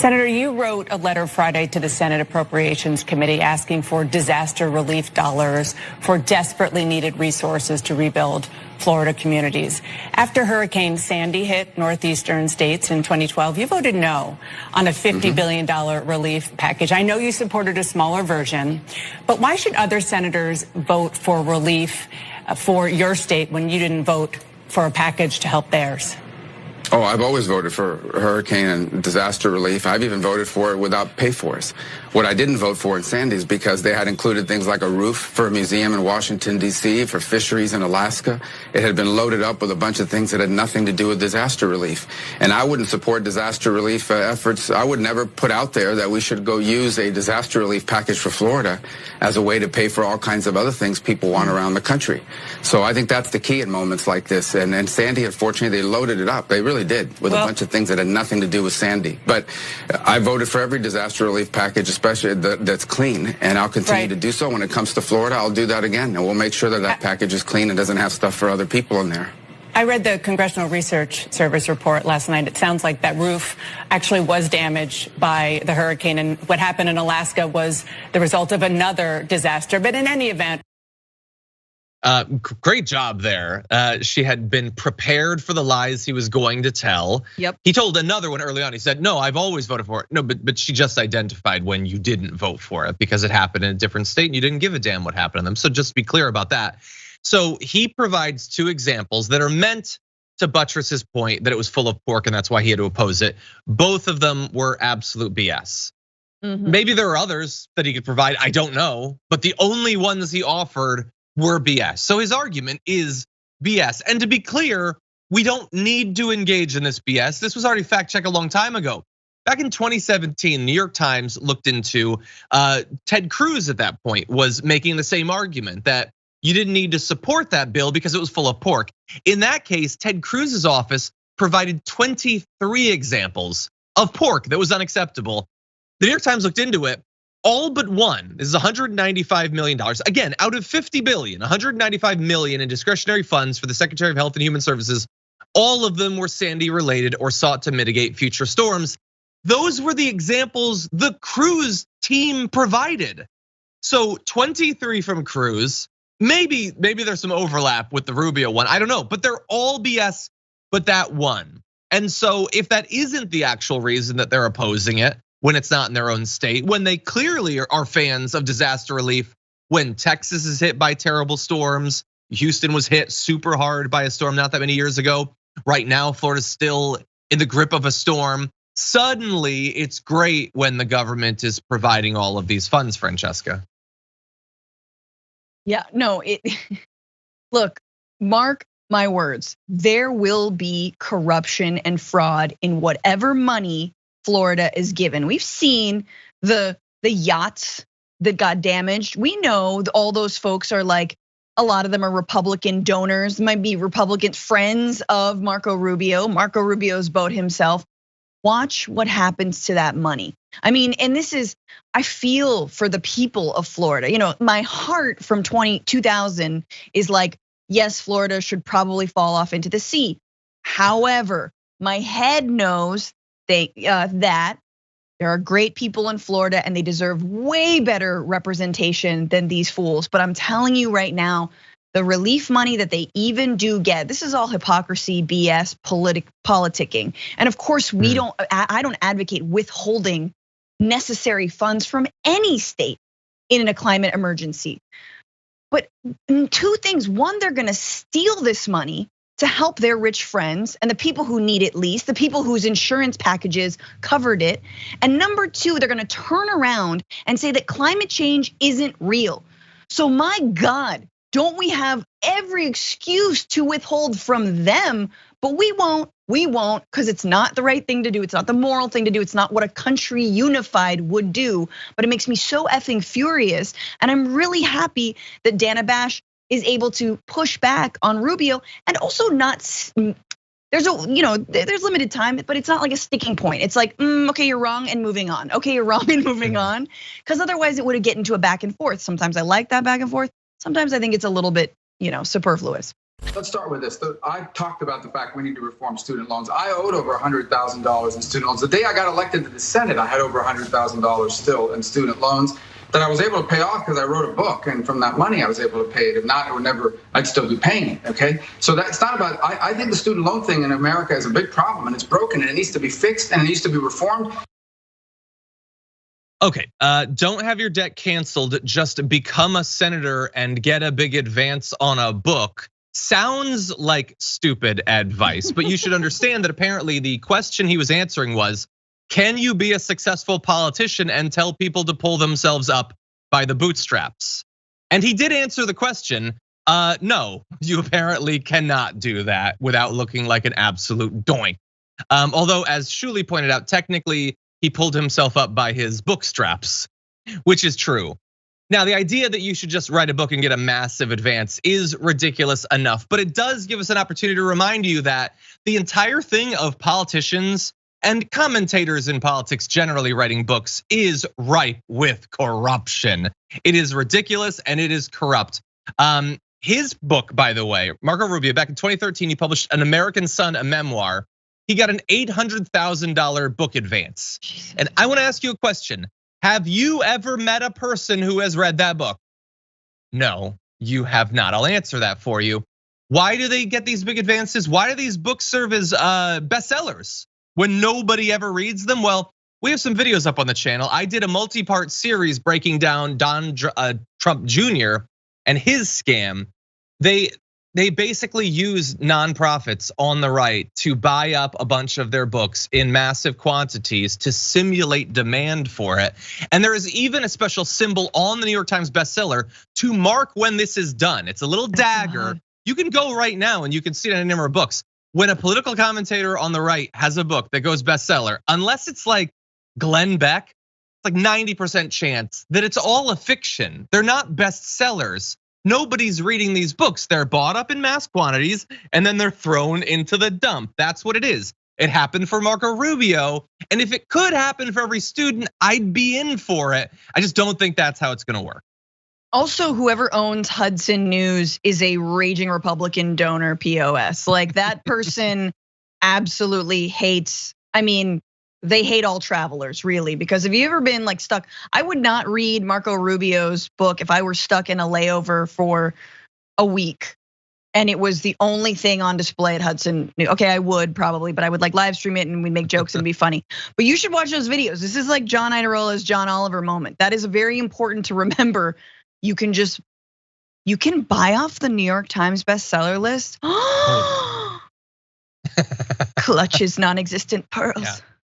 Senator, you wrote a letter Friday to the Senate Appropriations Committee asking for disaster relief dollars for desperately needed resources to rebuild Florida communities. After Hurricane Sandy hit northeastern states in 2012, you voted no on a $50 billion relief package. I know you supported a smaller version, but why should other senators vote for relief for your state when you didn't vote for a package to help theirs? Oh, I've always voted for hurricane and disaster relief. I've even voted for it without pay-fors. What I didn't vote for in Sandy is because they had included things like a roof for a museum in Washington, D.C., for fisheries in Alaska. It had been loaded up with a bunch of things that had nothing to do with disaster relief. And I wouldn't support disaster relief efforts. I would never put out there that we should go use a disaster relief package for Florida as a way to pay for all kinds of other things people want around the country. So I think that's the key in moments like this. And Sandy, unfortunately, they loaded it up. They really did, with a bunch of things that had nothing to do with Sandy. But I voted for every disaster relief package, especially that's clean, and I'll continue to do so. When it comes to Florida, I'll do that again, and we'll make sure that that package is clean and doesn't have stuff for other people in there. I read the Congressional Research Service report last night. It sounds like that roof actually was damaged by the hurricane, and what happened in Alaska was the result of another disaster. But in any event, great job there. She had been prepared for the lies he was going to tell. Yep. He told another one early on. He said, no, I've always voted for it. No, but she just identified when you didn't vote for it because it happened in a different state and you didn't give a damn what happened to them. So just be clear about that. So he provides two examples that are meant to buttress his point that it was full of pork and that's why he had to oppose it. Both of them were absolute BS. Maybe there are others that he could provide, I don't know. But the only ones he offered were BS. So his argument is BS. And to be clear, we don't need to engage in this BS. This was already fact checked a long time ago. Back in 2017, New York Times looked into Ted Cruz at that point was making the same argument that you didn't need to support that bill because it was full of pork. In that case, Ted Cruz's office provided 23 examples of pork that was unacceptable. The New York Times looked into it. All but one, this is $195 million. Again, out of 50 billion, 195 million in discretionary funds for the Secretary of Health and Human Services. All of them were Sandy related or sought to mitigate future storms. Those were the examples the Cruz team provided. So 23 from Cruz, maybe there's some overlap with the Rubio one, I don't know, but they're all BS, but that one. And so if that isn't the actual reason that they're opposing it, when it's not in their own state, when they clearly are fans of disaster relief, when Texas is hit by terrible storms, Houston was hit super hard by a storm not that many years ago. Right now, Florida's still in the grip of a storm. Suddenly, it's great when the government is providing all of these funds, Francesca. Yeah, no, look, mark my words, there will be corruption and fraud in whatever money Florida is given. We've seen the yachts that got damaged. We know all those folks are like, a lot of them are Republican donors, might be Republican friends of Marco Rubio, Marco Rubio's boat himself. Watch what happens to that money. I mean, and this is, I feel for the people of Florida. You know, my heart from 2000 is like, yes, Florida should probably fall off into the sea. However, my head knows that there are great people in Florida and they deserve way better representation than these fools. But I'm telling you right now, the relief money that they even do get, this is all hypocrisy, BS, politicking. And of course, I don't advocate withholding necessary funds from any state in a climate emergency. But two things, one, they're gonna steal this money to help their rich friends and the people who need it least, the people whose insurance packages covered it. And number two, they're gonna turn around and say that climate change isn't real. So my God, don't we have every excuse to withhold from them, but we won't, because it's not the right thing to do. It's not the moral thing to do. It's not what a country unified would do, but it makes me so effing furious. And I'm really happy that Dana Bash is able to push back on Rubio and also not, there's limited time, but it's not like a sticking point. It's like, okay, you're wrong and moving on. Okay, you're wrong and moving on. Because otherwise it would get into a back and forth. Sometimes I like that back and forth. Sometimes I think it's a little bit, superfluous. Let's start with this. I talked about the fact we need to reform student loans. I owed over $100,000 in student loans. The day I got elected to the Senate, I had over $100,000 still in student loans that I was able to pay off because I wrote a book, and from that money I was able to pay it. If not, it would never, I'd still be paying it, okay? So that's not about, I think the student loan thing in America is a big problem, and it's broken, and it needs to be fixed, and it needs to be reformed. Okay, don't have your debt canceled, just become a senator and get a big advance on a book. Sounds like stupid advice, but you should understand that apparently the question he was answering was, can you be a successful politician and tell people to pull themselves up by the bootstraps? And he did answer the question, no, you apparently cannot do that without looking like an absolute doink. Although, as Shuli pointed out, technically he pulled himself up by his bookstraps, which is true. Now, the idea that you should just write a book and get a massive advance is ridiculous enough, but it does give us an opportunity to remind you that the entire thing of politicians and commentators in politics generally writing books is ripe with corruption. It is ridiculous and it is corrupt. His book, by the way, Marco Rubio, back in 2013, he published An American Son, a memoir. He got an $800,000 book advance. And I want to ask you a question. Have you ever met a person who has read that book? No, you have not. I'll answer that for you. Why do they get these big advances? Why do these books serve as bestsellers when nobody ever reads them? Well, we have some videos up on the channel. I did a multi-part series breaking down Trump Jr. and his scam. They basically use nonprofits on the right to buy up a bunch of their books in massive quantities to simulate demand for it. And there is even a special symbol on the New York Times bestseller to mark when this is done. It's a little dagger. You can go right now and you can see it in a number of books. When a political commentator on the right has a book that goes bestseller, unless it's like Glenn Beck, it's like 90% chance that it's all a fiction. They're not bestsellers. Nobody's reading these books. They're bought up in mass quantities and then they're thrown into the dump. That's what it is. It happened for Marco Rubio. And if it could happen for every student, I'd be in for it. I just don't think that's how it's gonna work. Also, whoever owns Hudson News is a raging Republican donor POS. Like that person absolutely hates, they hate all travelers, really, because have you ever been like stuck? I would not read Marco Rubio's book if I were stuck in a layover for a week and it was the only thing on display at Hudson. Okay, I would probably, but I would like live stream it and we'd make jokes and it'd be funny. But you should watch those videos. This is like John Iadarola John Oliver moment. That is very important to remember. You can buy off the New York Times bestseller list. Clutches non-existent pearls. Yeah.